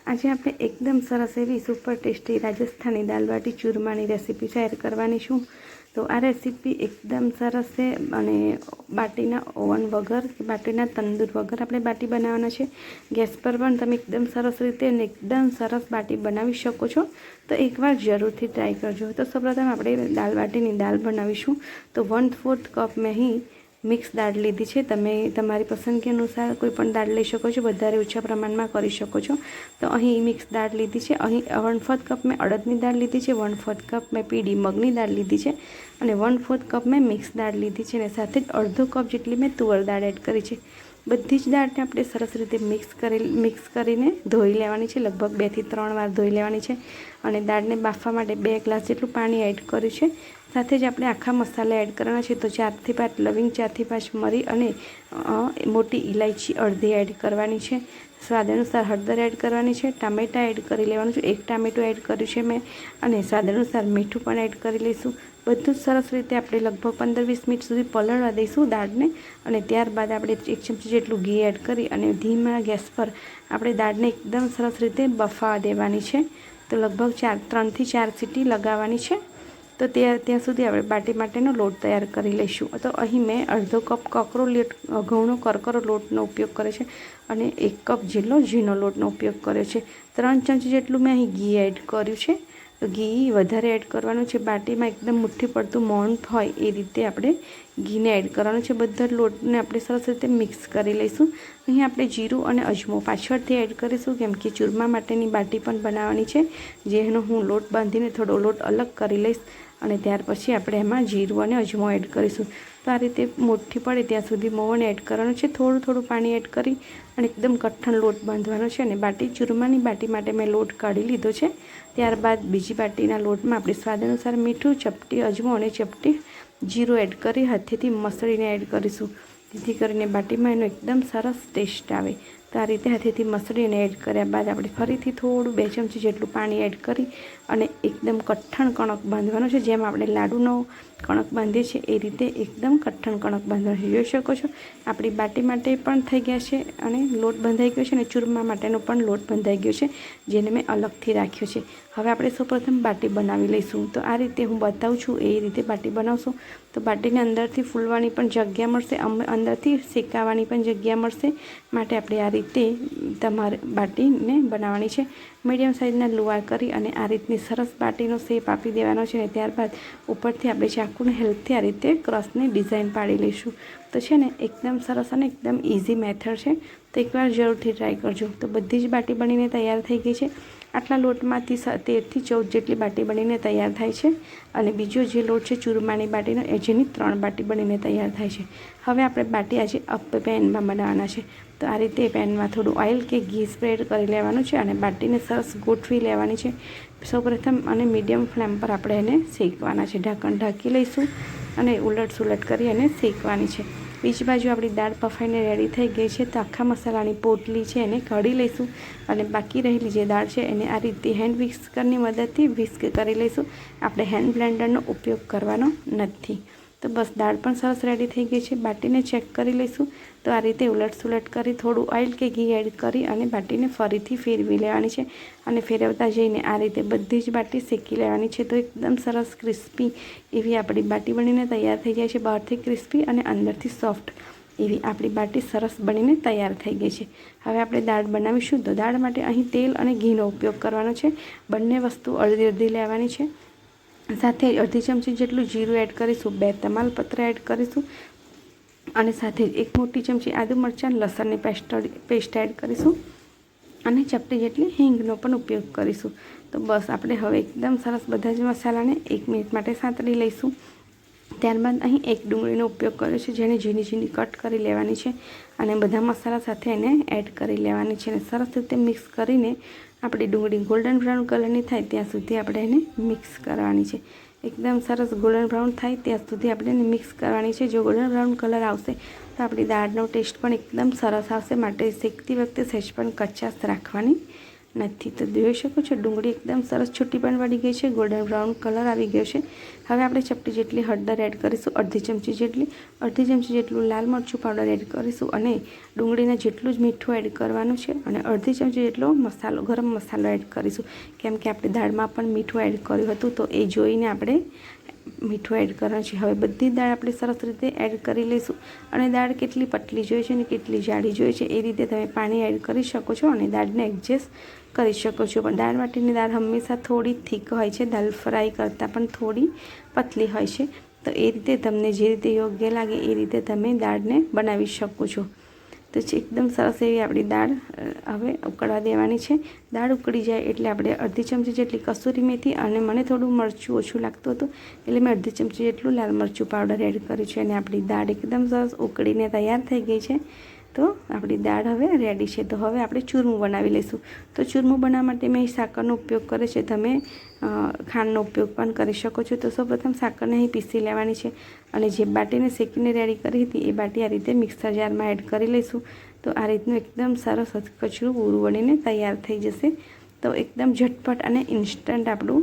આજે આપણે એકદમ સરસ એવી સુપર ટેસ્ટી રાજસ્થાની દાલ બાટી ચૂરમાની રેસીપી શેર કરવાની છું। તો આ રેસીપી એકદમ સરસ છે અને બાટીના ઓવન વગર કે બાટીના તંદૂર વગર આપણે બાટી બનાવવાના છે। ગેસ પર પણ તમે એકદમ સરસ રીતે અને એકદમ સરસ બાટી બનાવી શકો છો। તો એકવાર જરૂરથી ટ્રાય કરજો। તો સૌપ્રથમ આપણે દાલ બાટીની દાલ બનાવીશું। તો 1/4 કપ મેં અહીં મિક્સ દાળ લીધી છે। તમે તમારી પસંદગી અનુસાર કોઈ પણ દાળ લઈ શકો છો, વધારે ઓછા પ્રમાણમાં કરી શકો છો। તો અહીં મિક્સ દાળ લીધી છે। અહીં 1/4 કપ મેં અડદની દાળ લીધી છે, 1/4 કપ મેં પીળી મગની દાળ લીધી છે અને 1/4 કપ મેં મિક્સ દાળ લીધી છે અને સાથે જ અડધો કપ જેટલી મેં તુવર દાળ એડ કરી છે। બધી જ દાળને આપણે સરસ રીતે મિક્સ કરીને ધોઈ લેવાની છે। લગભગ 2 થી 3 વાર ધોઈ લેવાની છે અને દાળને બાફવા માટે 2 ગ્લાસ જેટલું પાણી એડ કર્યું છે। સાથે જ આપણે આખા મસાલા એડ કરવાના છે। તો 4 થી 5 લવિંગ, 4 થી 5 મરી અને મોટી ઇલાયચી અડધી એડ કરવાની છે। સ્વાદ અનુસાર હળદર એડ કરવાની છે। ટામેટાં એડ કરી લેવાનું છે, 1 ટામેટું એડ કર્યું છે મેં અને સ્વાદ અનુસાર મીઠું પણ એડ કરી લઈશું। બધું જ સરસ રીતે આપણે લગભગ 15-20 મિનિટ સુધી પલળવા દઈશું દાળને અને ત્યારબાદ આપણે 1 ચમચી જેટલું ઘી એડ કરી અને ધીમા ગેસ પર આપણે દાળને એકદમ સરસ રીતે બફાવા દેવાની છે। તો લગભગ 3 થી 4 સીટી લગાવવાની છે। તો ત્યાં સુધી આપણે બાટી માટેનો લોટ તૈયાર કરી લઈશું। તો અહીં મેં અડધો કપ ઘઉંનો કરકરો લોટનો ઉપયોગ કર્યો છે અને 1 કપ જેટલો ઝીણો લોટનો ઉપયોગ કર્યો છે। 3 ચમચી જેટલું મેં અહીં ઘી એડ કર્યું છે। તો ઘી વધારે એડ કરવાનું છે। બાટીમાં એકદમ મુઠ્ઠી પડતું મોણ હોય એ રીતે આપણે ઘીને એડ કરવાનું છે। બધા લોટને આપણે સરસ રીતે મિક્સ કરી લઈશું। અહીં આપણે જીરું અને અજમો પાછળથી એડ કરીશું, કેમ કે ચૂરમા માટેની બાટી પણ બનાવવાની છે, જેનો હું લોટ બાંધીને થોડો લોટ અલગ કરી લઈશ અને ત્યાર પછી આપણે એમાં જીરું અને અજમો એડ કરીશું। તો આ રીતે મુઠ્ઠી પડે ત્યાં સુધી મોણ એડ કરવાનું છે। થોડું થોડું પાણી એડ કરી અને એકદમ કઠણ લોટ બાંધવાનો છે અને ચૂરમાની બાટી માટે મેં લોટ કાઢી લીધો છે। ત્યારબાદ બીજી બાટીના લોટમાં આપણે સ્વાદ અનુસાર મીઠું, ચપટી અજમો અને ચપટી જીરું એડ કરી હાથેથી મસળીને એડ કરીશું, જેથી કરીને બાટીમાં એનો એકદમ સરસ ટેસ્ટ આવે। તો આ રીતે હાથેથી મસળીને એડ કર્યા બાદ આપણે ફરીથી થોડું 2 ચમચી જેટલું પાણી એડ કરી અને એકદમ કઠણ કણક બાંધવાનો છે। જેમ આપણે લાડુનો કણક બાંધીએ છીએ એ રીતે એકદમ કઠણ કણક બાંધવાનો છે। જોઈ શકો છો આપણી બાટી માટે પણ થઈ ગયા છે અને લોટ બંધાઈ ગયો છે અને ચૂરમા માટેનો પણ લોટ બંધાઈ ગયો છે, જેને મેં અલગથી રાખ્યો છે। હવે આપણે સૌપ્રથમ બાટી બનાવી લઈશું। તો આ રીતે હું બતાવું છું એ રીતે બાટી બનાવશું તો બાટીને અંદરથી ફૂલવાની પણ જગ્યા મળશે, અંદરથી શેકાવાની પણ જગ્યા મળશે। માટે આપણે આ રીતે તમારે બાટીને બનાવવાની છે। મીડિયમ સાઇઝના લુવા કરી અને આ રીતની સરસ બાટીનો શેપ આપી દેવાનો છે અને ત્યારબાદ ઉપરથી આપણે ચાકુને હેલ્પથી આ રીતે ક્રોસની ડિઝાઇન પાડી લઈશું। તો છે ને એકદમ સરસ અને એકદમ ઇઝી મેથડ છે। તો એકવાર જરૂરથી ટ્રાય કરજો। તો બધી જ બાટી બનીને તૈયાર થઈ ગઈ છે। આટલા લોટમાંથી 13 થી 14 જેટલી બાટી બનીને તૈયાર થાય છે અને બીજો જે લોટ છે ચૂરમાની બાટીનો જેની 3 બાટી બનીને તૈયાર થાય છે। હવે આપણે બાટી આજે પેનમાં બનાવવાના છે। તો આ રીતે પેનમાં થોડું ઓઇલ કે ઘી સ્પ્રેડ કરી લેવાનું છે અને બાટીને સરસ ગોઠવી લેવાની છે। સૌપ્રથમ અને મીડિયમ ફ્લેમ પર આપણે એને શેકવાના છે। ઢાંકણ ઢાંકી લઈશું અને ઉલટ સુલટ કરી અને શેકવાની છે। બીજી બાજુ આપણી દાળ બફાઈને રેડી થઈ ગઈ છે। તો આખા મસાલાની પોટલી છે એને કાઢી લઈશું અને બાકી રહેલી જે દાળ છે એને આ રીતે હેન્ડ વિસ્કરની મદદથી વિસ્ક કરી લઈશું। આપણે હેન્ડ બ્લેન્ડરનો ઉપયોગ કરવાનો નથી। તો બસ દાળ પણ સરસ રેડી થઈ ગઈ છે। બાટીને ચેક કરી લઈશું। તો આ રીતે ઉલટ સુલટ કરી થોડું ઓઇલ કે ઘી એડ કરી અને બાટીને ફરીથી ફેરવી લેવાની છે અને ફેરવતા જઈને આ રીતે બધી જ બાટી શેકી લેવાની છે। તો એકદમ સરસ ક્રિસ્પી એવી આપણી બાટી બનીને તૈયાર થઈ જાય છે। બહારથી ક્રિસ્પી અને અંદરથી સોફ્ટ એવી આપણી બાટી સરસ બનીને તૈયાર થઈ ગઈ છે। હવે આપણે દાળ બનાવીશું। તો દાળ માટે અહીં તેલ અને ઘીનો ઉપયોગ કરવાનો છે। બંને વસ્તુ અડધી અડધી લેવાની છે। સાથે અડધી ચમચી જેટલું જીરું એડ કરીશું, 2 તમાલપત્ર એડ કરીશું અને સાથે 1 મોટી ચમચી આદુ મરચાં લસણની પેસ્ટ એડ કરીશું અને ચપટી જેટલી હિંગનો પણ ઉપયોગ કરીશું। તો બસ આપણે હવે એકદમ સરસ બધા જ મસાલાને 1 મિનિટ માટે સાંતળી લઈશું। ત્યારબાદ અહીં 1 ડુંગળીનો ઉપયોગ કર્યો છે, જેને ઝીણી ઝીણી કટ કરી લેવાની છે અને બધા મસાલા સાથે એને એડ કરી લેવાની છે અને સરસ રીતે મિક્સ કરીને આપણી ડુંગળી ગોલ્ડન બ્રાઉન કલરની થાય ત્યાં સુધી આપણે એને મિક્સ કરવાની છે। એકદમ સરસ ગોલ્ડન બ્રાઉન થાય ત્યાં સુધી આપણે એને મિક્સ કરવાની છે। જો ગોલ્ડન બ્રાઉન કલર આવશે તો આપણી દાળનો ટેસ્ટ પણ એકદમ સરસ આવશે। માટે શેકતી વખતે સહેજ પણ કચાશ રાખવાની નથી। તો જોઈ શકો છો ડુંગળી એકદમ સરસ છૂટી પણ વળી ગઈ છે, ગોલ્ડન બ્રાઉન કલર આવી ગયો છે। હવે આપણે ચપટી જેટલી હળદર એડ કરીશું, અડધી ચમચી જેટલું લાલ મરચું પાવડર એડ કરીશું અને ડુંગળીને જેટલું જ મીઠું એડ કરવાનું છે અને અડધી ચમચી જેટલો મસાલો, ગરમ મસાલો એડ કરીશું, કેમ કે આપણે દાળમાં પણ મીઠું એડ કર્યું હતું, તો એ જોઈને આપણે મીઠું એડ કરવાનું છે। હવે બધી દાળ આપણે સરસ રીતે એડ કરી લઈશું અને દાળ કેટલી પતલી જોઈએ છે અને કેટલી જાડી જોઈએ છે એ રીતે તમે પાણી એડ કરી શકો છો અને દાળને એડજસ્ટ કરી શકો છો। પણ દાળ બાટીની દાળ હંમેશા થોડી થીક હોય છે, દાળ ફ્રાય કરતાં પણ થોડી પતલી હોય છે, તો એ રીતે તમને જે રીતે યોગ્ય લાગે એ રીતે તમે દાળને બનાવી શકો છો। તો એકદમ સરસ એવી આપણી દાળ હવે ઉકળવા દેવાની છે। દાળ ઉકળી જાય એટલે આપણે અડધી ચમચી જેટલી કસૂરી મેથી અને મને થોડું મરચું ઓછું લાગતું હતું એટલે મેં અડધી ચમચી જેટલું લાલ મરચું પાવડર એડ કર્યું છે અને આપણી દાળ એકદમ સરસ ઉકળીને તૈયાર થઈ ગઈ છે। તો આપણી દાળ હવે રેડી છે। તો હવે આપણે ચૂરમું બનાવી લઈશું। તો ચૂરમું બનાવવા માટે મેં સાકરનો ઉપયોગ કરે છે, તમે ખાંડનો ઉપયોગ પણ કરી શકો છો। તો સૌપ્રથમ સાકરને અહીં પીસી લેવાની છે અને જે બાટીને શેકીને રેડી કરી હતી એ બાટી આ રીતે મિક્સર જારમાં એડ કરી લઈશું। તો આ રીતનું એકદમ સરસ કચરું પૂરું બનીને તૈયાર થઈ જશે। તો એકદમ ઝટપટ અને ઇન્સ્ટન્ટ આપણું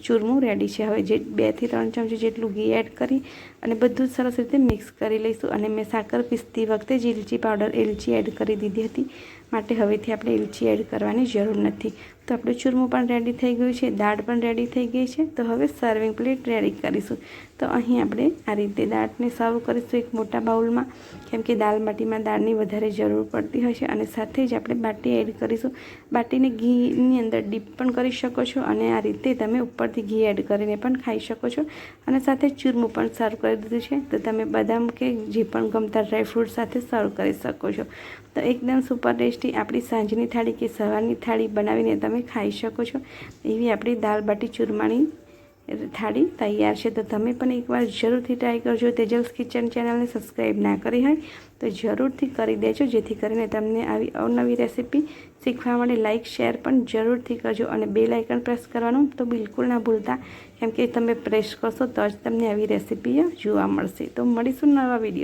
ચૂરમું રેડી છે। હવે જે 2 થી 3 ચમચી જેટલું ઘી એડ કરી અને બધું જ સરસ રીતે મિક્સ કરી લઈશું અને મેં સાકર પીસતી વખતે જ ઇલાયચી પાવડર એલચી એડ કરી દીધી હતી, માટે હવેથી આપણે એલચી એડ કરવાની જરૂર નથી। તો આપણું ચૂરમું પણ રેડી થઈ ગયું છે, દાળ પણ રેડી થઈ ગઈ છે। તો હવે સર્વિંગ પ્લેટ રેડી કરીશું। તો અહીં આપણે આ રીતે દાળને સર્વ કરીશું એક મોટા બાઉલમાં, કેમ કે દાળ બાટીમાં દાળની વધારે જરૂર પડતી હોય છે અને સાથે જ આપણે બાટી એડ કરીશું। બાટીને ઘીની અંદર ડીપ પણ કરી શકો છો અને આ રીતે તમે ઉપરથી ઘી એડ કરીને પણ ખાઈ શકો છો અને સાથે ચૂરમું પણ સર્વ કરી દીધું છે। તો તમે બદામ કે જે પણ ગમતા ડ્રાયફ્રૂટ સાથે સર્વ કરી શકો છો। તો એકદમ સુપર ટેસ્ટી આપણી સાંજની થાળી કે સવારની થાળી બનાવીને તમે ખાઈ શકો છો એવી આપણી દાળ બાટી ચૂરમાની થાળી તૈયાર છે। તો તમે પણ એકવાર જરૂરથી ટ્રાય કરજો। તેજલ્સ કિચન ચેનલને સબસ્ક્રાઈબ ના કરી હોય તો જરૂરથી કરી દેજો, જેથી કરીને તમને આવી અવનવી રેસીપી શીખવા માટે લાઇક શેર પણ જરૂરથી કરજો અને બેલ આઇકન પ્રેસ કરવાનું તો બિલકુલ ના ભૂલતા, કેમ કે તમે પ્રેસ કરશો તો જ તમને આવી રેસીપી જોવા મળશે। તો મળીશું નવા વિડીયો।